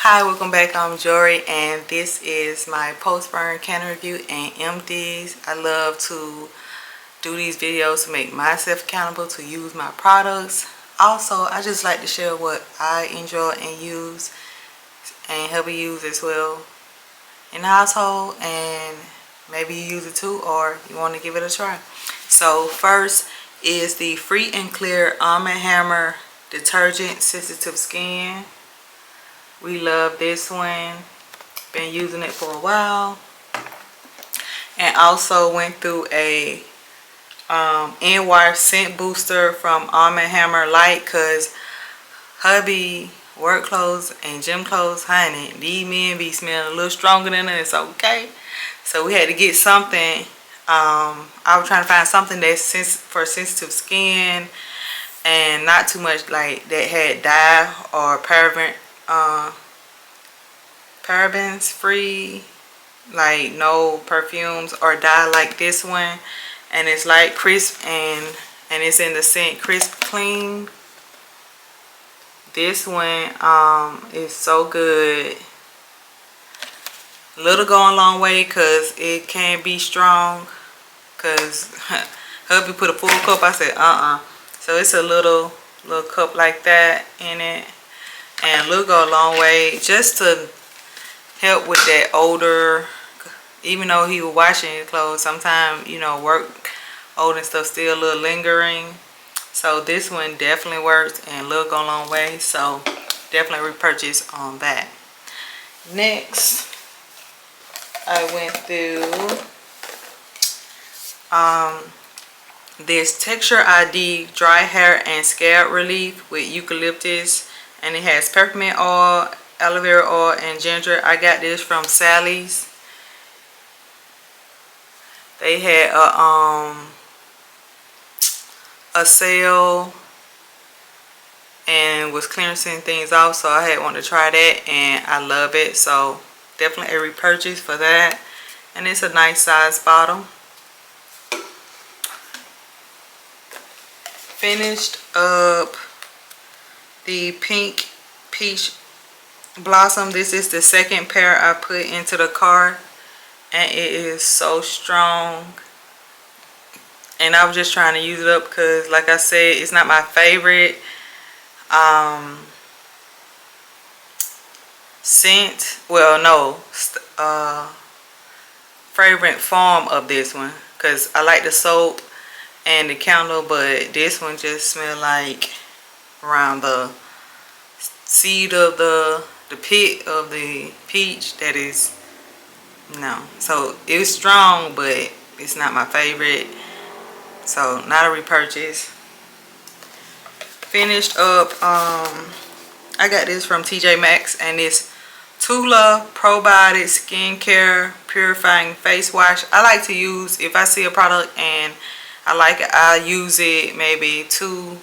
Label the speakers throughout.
Speaker 1: Hi, welcome back. I'm Jory, and this is my post-burn candle review and empties. I love to do these videos to make myself accountable to use my products. Also, I just like to share what I enjoy and use and help you use as well in the household, and maybe you use it too or you want to give it a try. So first is the Free and Clear Arm & Hammer Detergent Sensitive Skin. We love this one. Been using it for a while. And also went through a NY scent booster from Arm & Hammer Light, because hubby work clothes and gym clothes, honey, these men be smelling a little stronger than us, okay? So we had to get something. I was trying to find something that's for sensitive skin and not too much like that had dye or parabens free, like no perfumes or dye like this one. And it's like crisp, and it's in the scent Crisp Clean. This one is so good. Little go a long way because it can be strong, because hubby put a full cup. I said so it's a little cup like that in it, and little go a long way just to help with that odor. Even though he was washing his clothes, sometimes, you know, work odor and stuff still a little lingering. So this one definitely works and will go a long way. So definitely repurchase on that. Next, I went through this Texture ID Dry Hair and Scalp Relief with eucalyptus, and it has peppermint oil, aloe vera oil, and ginger. I got this from Sally's. They had a sale and was clearancing things off, so I had wanted to try that, and I love it. So definitely a repurchase for that, and it's a nice size bottle. Finished up the Pink Peach Blossom. This is the second pair I put into the cart, and it is so strong. And I was just trying to use it up because, like I said, it's not my favorite scent. Well, no, fragrant form of this one, because I like the soap and the candle, but this one just smelled like around the seed of the pit of the peach. That is, no. So it was strong, but it's not my favorite. So not a repurchase. Finished up, I got this from TJ Maxx, and it's Tula Probiotic Skincare Purifying Face Wash. I like to use, if I see a product and I like it, I use it maybe 2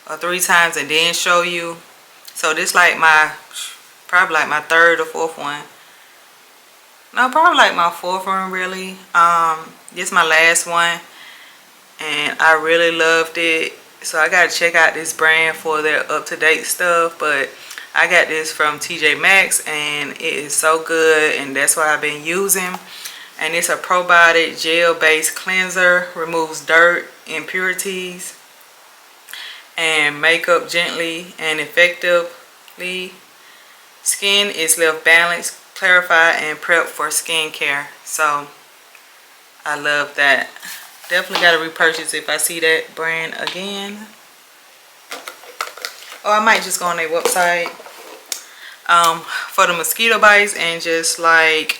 Speaker 1: or 3 times and then show you. So this like probably like my 3rd or 4th one. No, probably like my 4th one really. This is my last one, and I really loved it. So I gotta check out this brand for their up-to-date stuff, but I got this from TJ Maxx, and it is so good, and that's what I've been using. And it's a probiotic gel-based cleanser, removes dirt, impurities, and makeup gently and effectively. Skin is left balanced, clarified, and prepped for skincare. So I love that. Definitely got to repurchase if I see that brand again. Or I might just go on their website for the mosquito bites, and just like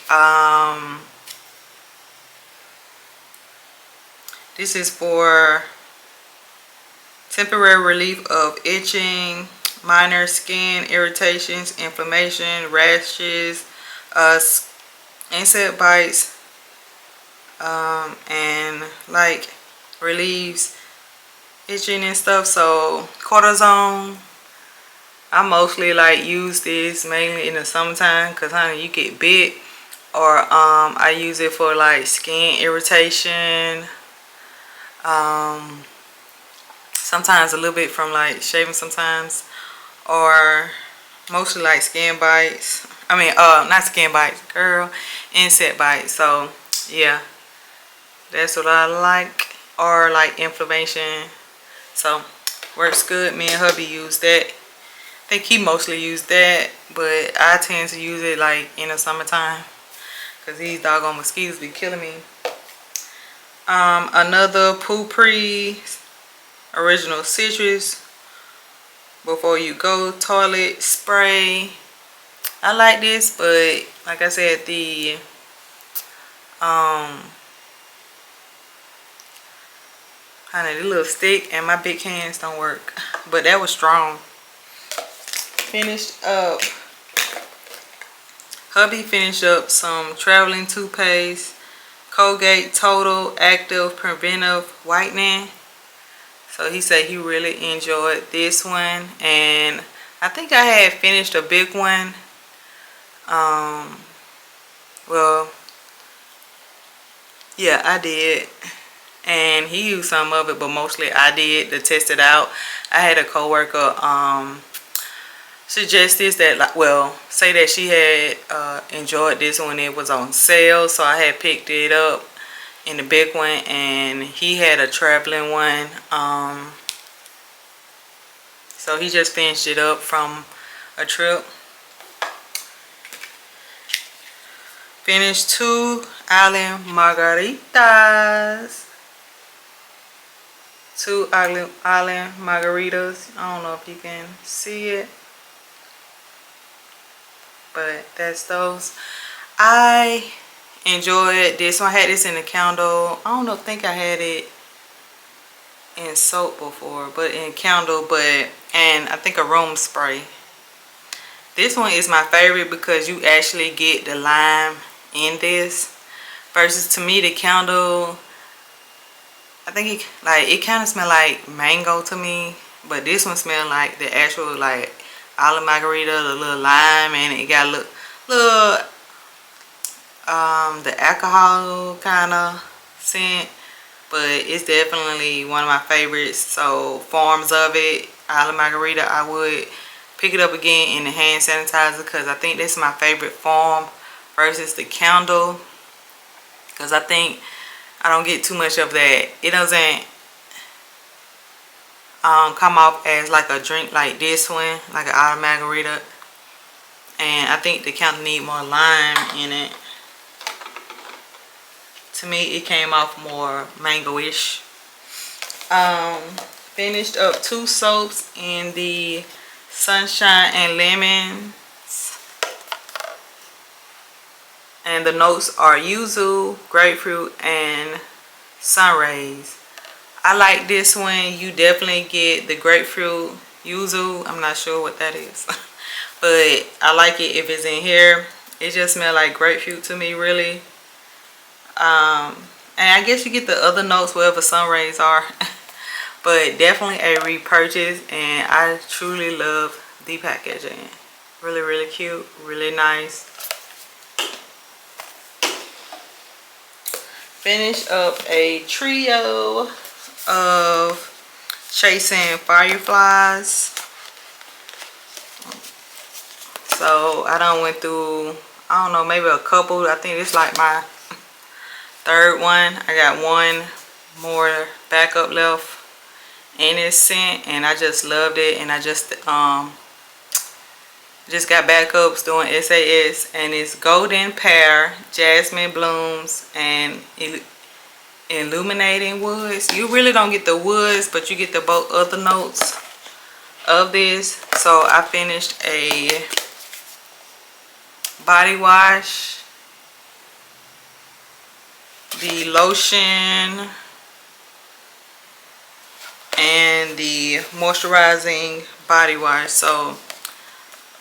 Speaker 1: this is for temporary relief of itching, minor skin irritations, inflammation, rashes, insect bites, and like relieves itching and stuff. So cortisone, I mostly like use this mainly in the summertime, because honey, you get bit. Or I use it for like skin irritation, sometimes a little bit from like shaving sometimes, or mostly like skin bites. I mean, not skin bites, girl, insect bites. So yeah, that's what I like. Or like inflammation. So works good. Me and hubby use that. I think he mostly used that, but I tend to use it like in the summertime because these doggone mosquitoes be killing me. Another Poo-Pree original citrus before you go toilet spray. I like this, but like I said, the the little stick and my big hands don't work, but that was strong. Finished up, hubby finished up some traveling toothpaste, Colgate Total Active Preventive Whitening. So he said he really enjoyed this one, and I think I had finished a big one. Well, yeah, I did, and he used some of it, but mostly I did to test it out. I had a coworker suggest this, that, well, say that she had enjoyed this when it was on sale, so I had picked it up in the big one, and he had a traveling one, so he just finished it up from a trip. Finished 2 island margaritas. 2 island margaritas. I don't know if you can see it, but that's those. I enjoyed this one. I had this in a candle. I don't know, think I had it in soap before, but in candle, and I think a room spray. This one is my favorite because you actually get the lime in this, versus to me the candle, I think it kind of smell like mango to me, but this one smell like the actual like island margarita, the little lime, and it got a little the alcohol kind of scent, but it's definitely one of my favorites. So forms of it, island margarita, I would pick it up again in the hand sanitizer because I think this is my favorite form versus the candle, because I think I don't get too much of that. It doesn't come off as like a drink like this one, like an island margarita, and I think the candle need more lime in it. To me, it came off more mango-ish. Finished up 2 soaps in the Sunshine and Lemons, and the notes are yuzu, grapefruit, and sun rays. I like this one. You definitely get the grapefruit, yuzu. I'm not sure what that is, but I like it if it's in here. It just smells like grapefruit to me, really. And I guess you get the other notes wherever sun rays are. But definitely a repurchase, and I truly love the packaging. Really, really cute, really nice. Finish up a trio of chasing fireflies. So I done went through, I don't know, maybe a couple. I think it's like my 3rd one. I got one more backup left in this scent, and I just loved it. And I just got backups doing SAS, and it's golden pear, jasmine blooms, and illuminating woods. You really don't get the woods, but you get the both other notes of this. So I finished a body wash, the lotion, and the moisturizing body wash. So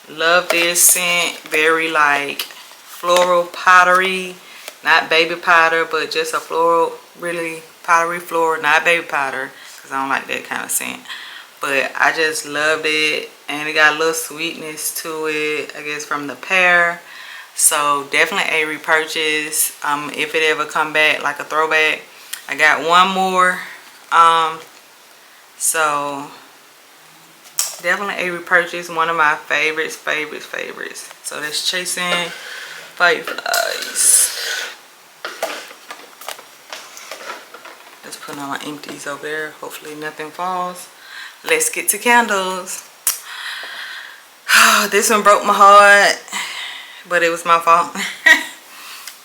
Speaker 1: love this scent. Very like floral powdery, not baby powder, but just a floral, really powdery floral, not baby powder, because I don't like that kind of scent. But I just loved it, and it got a little sweetness to it, I guess, from the pear. So definitely a repurchase if it ever come back, like a throwback. I got one more, so Definitely a repurchase. One of my favorites. So that's Chasing Fireflies. Let's put on my empties over there. Hopefully nothing falls. Let's get to candles. This one broke my heart, but it was my fault.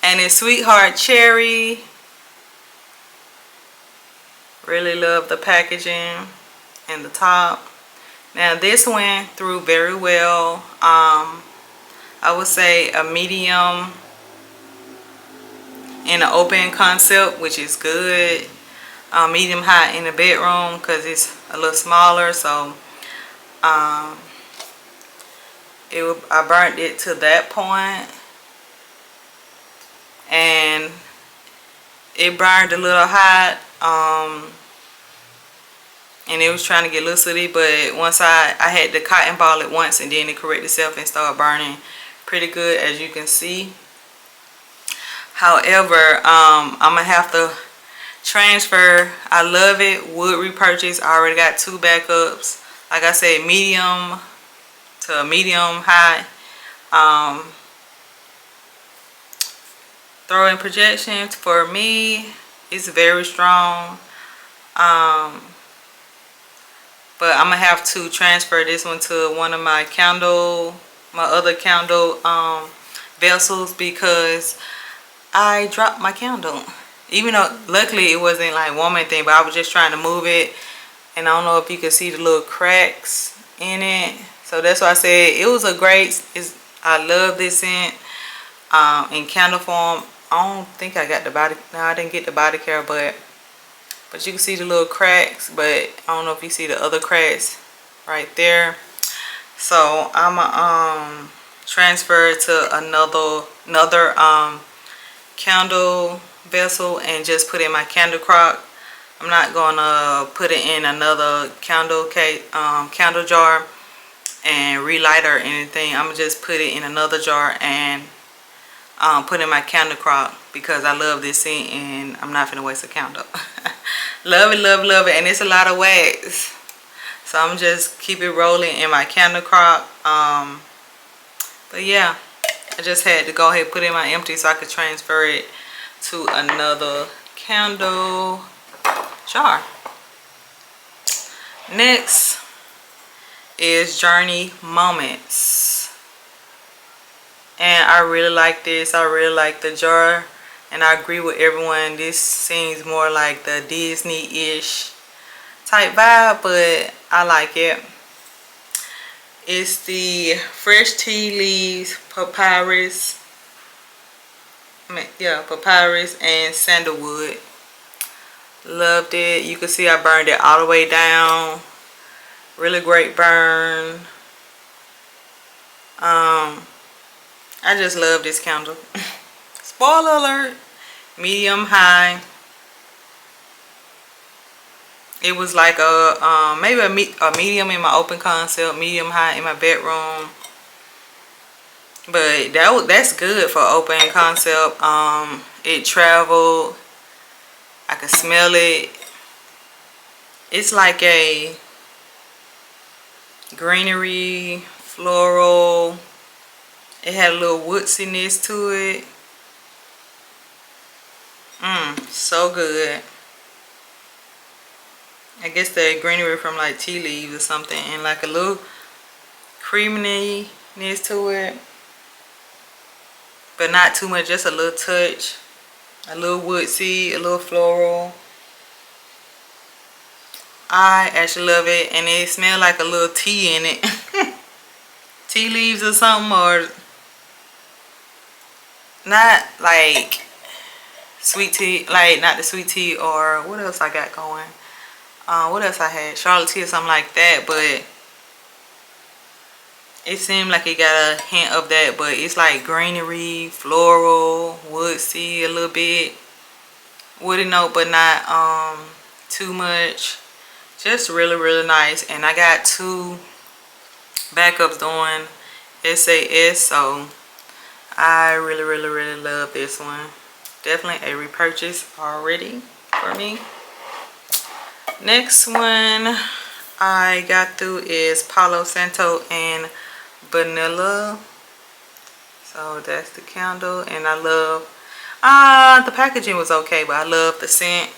Speaker 1: And it's Sweetheart Cherry. Really love the packaging and the top. Now this went through very well. I would say a medium in an open concept, which is good. Medium high in the bedroom because it's a little smaller. So I burnt it to that point, and it burned a little hot. And it was trying to get a little sooty, but once I had to cotton ball it once, and then it corrected itself and started burning pretty good, as you can see. However, I'm gonna have to transfer. I love it. Would repurchase. I already got 2 backups. Like I said, medium to a medium high. Throwing projection for me is very strong. But I'm gonna have to transfer this one to one of my other candle vessels, because I dropped my candle. Even though luckily it wasn't like woman thing, but I was just trying to move it, and I don't know if you can see the little cracks in it. So that's why I said it was a great. I love this scent in candle form. I don't think I got the body. No, I didn't get the body care, but you can see the little cracks. But I don't know if you see the other cracks right there. So I'm gonna transfer it to another candle vessel and just put it in my candle crock. I'm not gonna put it in another candle jar and relight or anything. I'm gonna just put it in another jar and put it in my candle crock, because I love this scent and I'm not gonna waste a candle. Love it, and it's a lot of wax. So I'm just keep it rolling in my candle crock. But yeah, I just had to go ahead and put it in my empty so I could transfer it to another candle jar. Next is Journey Moments, and I really like this. I really like the jar, and I agree with everyone. This seems more like the Disney-ish type vibe, but I like it. It's the Fresh Tea Leaves, Papyrus. Papyrus and Sandalwood. Loved it. You can see I burned it all the way down. Really great burn. I just love this candle. Spoiler alert. Medium high. It was like maybe a medium in my open concept, medium high in my bedroom. But that's good for open concept. It traveled. I could smell it. It's like a greenery, floral. It had a little woodsiness to it. So good. I guess the greenery from like tea leaves or something, and like a little creaminess to it, but not too much, just a little touch, a little woodsy, a little floral. I actually love it, and it smells like a little tea in it. Tea leaves or something, or not like sweet tea, like not the sweet tea, or what else I got going. What else I had? Charlotte tea or something like that, but it seemed like it got a hint of that, but it's like greenery, floral, woodsy, a little bit woody note, but not too much. Just really nice. And I got 2 backups doing SAS, so I really love this one. Definitely a repurchase already for me. Next one, I got through is Palo, Santo, and vanilla. So that's the candle, and I love the packaging was okay, but I love the scent.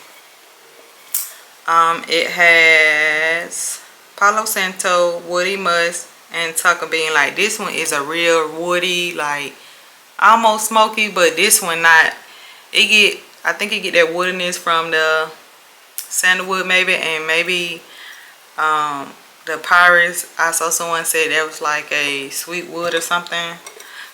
Speaker 1: It has Palo Santo, woody musk, and Tonka bean. Like this one is a real woody, like almost smoky, but this one not. I think it get that woodiness from the Sandalwood maybe, and maybe the Papyrus. I saw someone said that was like a sweet wood or something.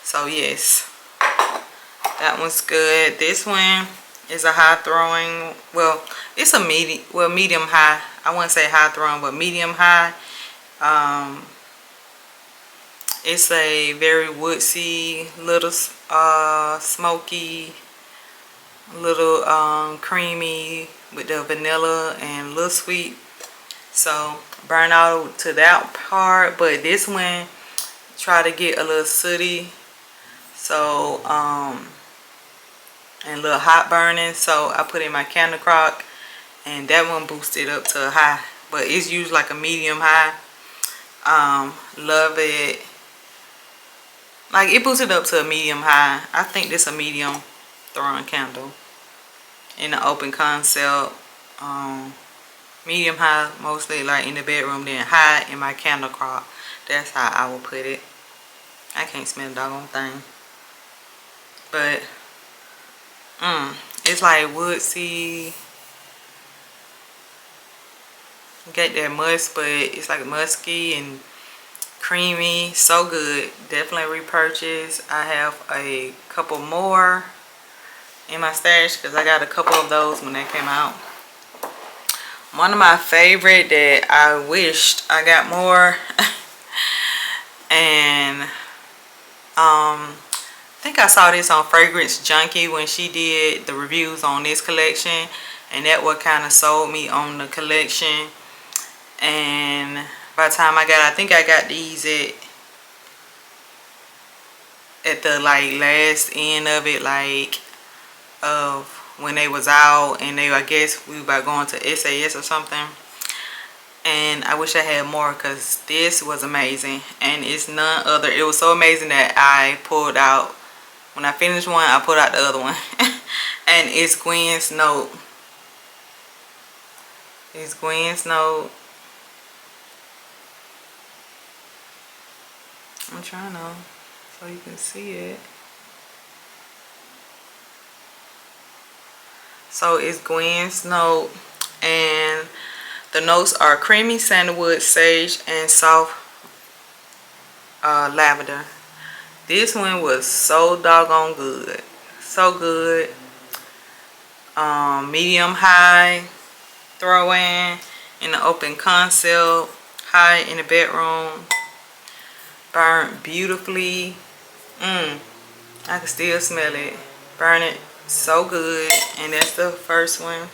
Speaker 1: So yes, that one's good. This one is a high throwing. Well, it's a medium high. I wouldn't say high throwing, but medium high. It's a very woodsy, little smoky, little creamy with the vanilla and a little sweet. So burn out to that part, but this one try to get a little sooty. So and a little hot burning. So I put in my candle crock, and that one boosted up to a high, but it's usually like a medium high. Love it. Like it boosted up to a medium high. I think this a medium throwing candle in the open concept. Medium high mostly like in the bedroom, then high in my candle crock. That's how I will put it. I can't smell the doggone thing, but it's like woodsy. Get that musk, but it's like musky and creamy. So good. Definitely repurchase. I have a couple more in my stash because I got a couple of those when they came out. One of my favorite that I wished I got more and I think I saw this on Fragrance Junkie when she did the reviews on this collection, and that what kind of sold me on the collection. And by the time I think I got these at the like last end of it, like of when they was out, and I guess we were about going to SAS or something. And I wish I had more because this was amazing, and it's none other. It was so amazing that I pulled out, when I finished one, I pulled out the other one. And it's Gwen's Note. It's Gwen's Note. I'm trying to, so you can see it. So it's Gwen's Note, and the notes are creamy sandalwood, sage, and soft lavender. This one was so doggone good. So good. Medium high throw in the open concept, high in the bedroom. Burnt beautifully. I can still smell it. Burn it so good. And that's the first one.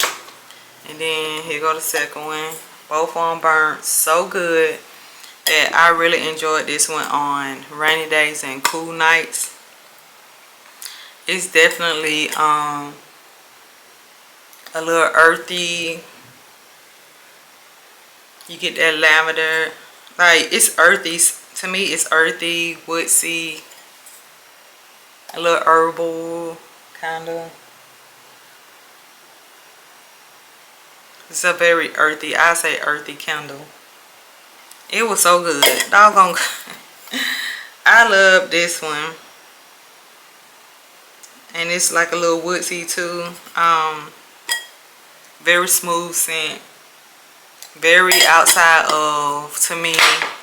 Speaker 1: And then here go the second one. Both of them burnt so good that I really enjoyed this one on rainy days and cool nights. It's definitely a little earthy. You get that lavender. Like it's earthy. To me it's earthy, woodsy, a little herbal kind of. It's a very earthy, I say earthy candle. It was so good. Doggone good. I love this one. And it's like a little woodsy too. Very smooth scent. Very outside of, to me,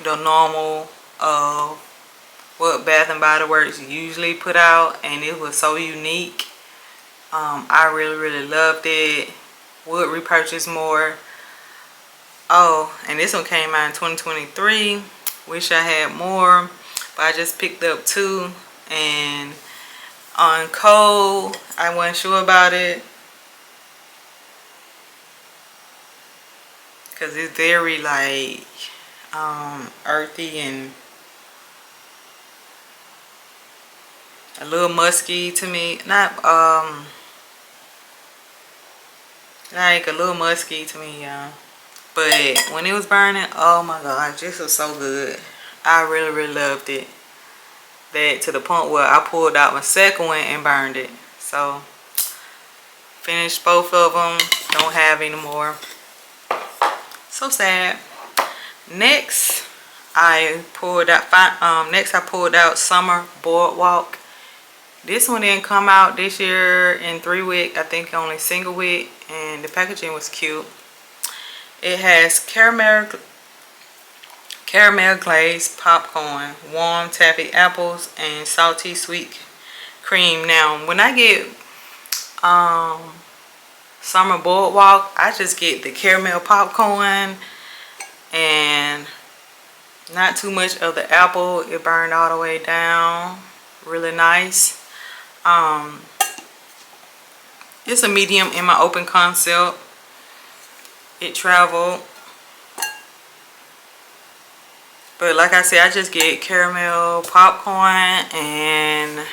Speaker 1: the normal of what Bath and Body Works usually put out. And it was so unique. I really loved it. Would repurchase more. Oh, and this one came out in 2023. Wish I had more, but I just picked up 2. And on cold, I wasn't sure about it because it's very like earthy and a little musky to me. Not like a little musky to me, y'all. But when it was burning, oh my gosh, this was so good. I really loved it. That to the point where I pulled out my second one and burned it. So finished both of them. Don't have any more. So sad. Next, I pulled out Summer Boardwalk. This one didn't come out this year in 3 wick. I think only single wick, and the packaging was cute. It has caramel glazed popcorn, warm taffy apples, and salty sweet cream. Now, when I get Summer Boardwalk, I just get the caramel popcorn and not too much of the apple. It burned all the way down. Really nice. It's a medium in my open concept. It traveled. But like I said, I just get caramel popcorn, and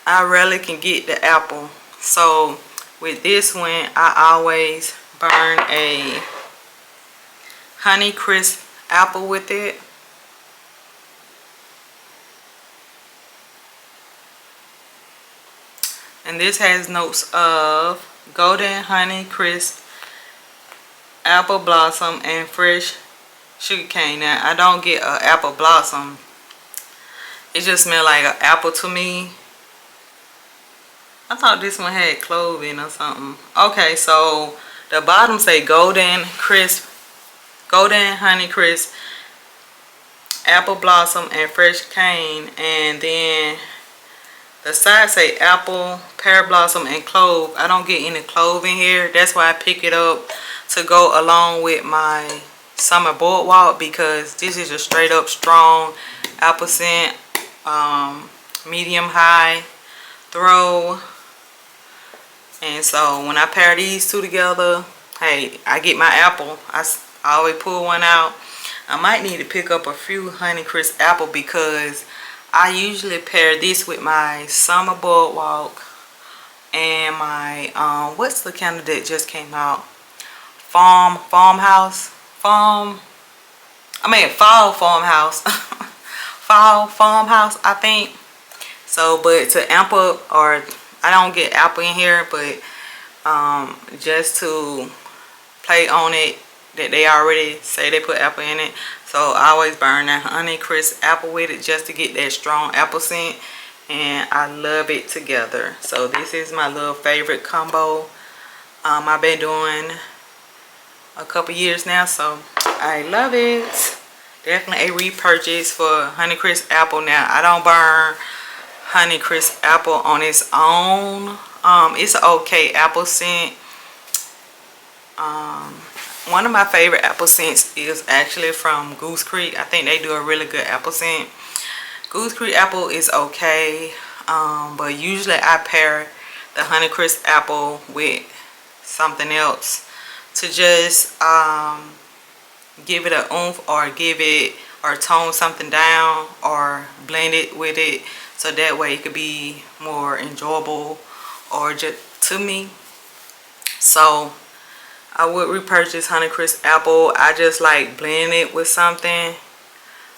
Speaker 1: I rarely can get the apple. So with this one, I always burn a Honeycrisp Apple with it. And this has notes of golden Honeycrisp apple blossom and fresh sugarcane. Now, I don't get an apple blossom. It just smells like an apple to me. I thought this one had cloves or something. Okay, so the bottom say golden Honeycrisp apple blossom and fresh cane, and then the side say apple, pear blossom, and clove. I don't get any clove in here. That's why I pick it up to go along with my Summer Boardwalk, because this is a straight up strong apple scent, medium high throw. And so when I pair these two together, hey, I get my apple. I always pull one out. I might need to pick up a few Honeycrisp Apple, because I usually pair this with my Summer Boardwalk and my what's the candle that just came out? Fall Farmhouse. Fall Farmhouse, I think. So, but to amp up, or I don't get apple in here, but just to play on it, that they already say they put apple in it. So I always burn that Honeycrisp Apple with it, just to get that strong apple scent, and I love it together. So this is my little favorite combo. I've been doing a couple years now, so I love it. Definitely a repurchase for Honeycrisp Apple. Now, I don't burn Honeycrisp Apple on its own. It's an okay apple scent. One of my favorite apple scents is actually from Goose Creek. I think they do a really good apple scent. Goose Creek Apple is okay, but usually I pair the Honeycrisp Apple with something else to just give it a oomph, or tone something down, or blend it with it, so that way it could be more enjoyable, or just to me. So I would repurchase Honeycrisp Apple. I just like blending it with something.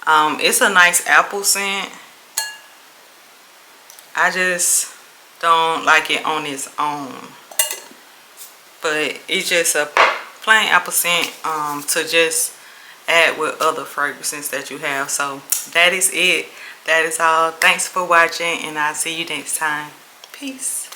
Speaker 1: It's a nice apple scent. I just don't like it on its own, but it's just a plain apple scent to just add with other fragrances that you have. So that is it. That is all. Thanks for watching, and I'll see you next time. Peace.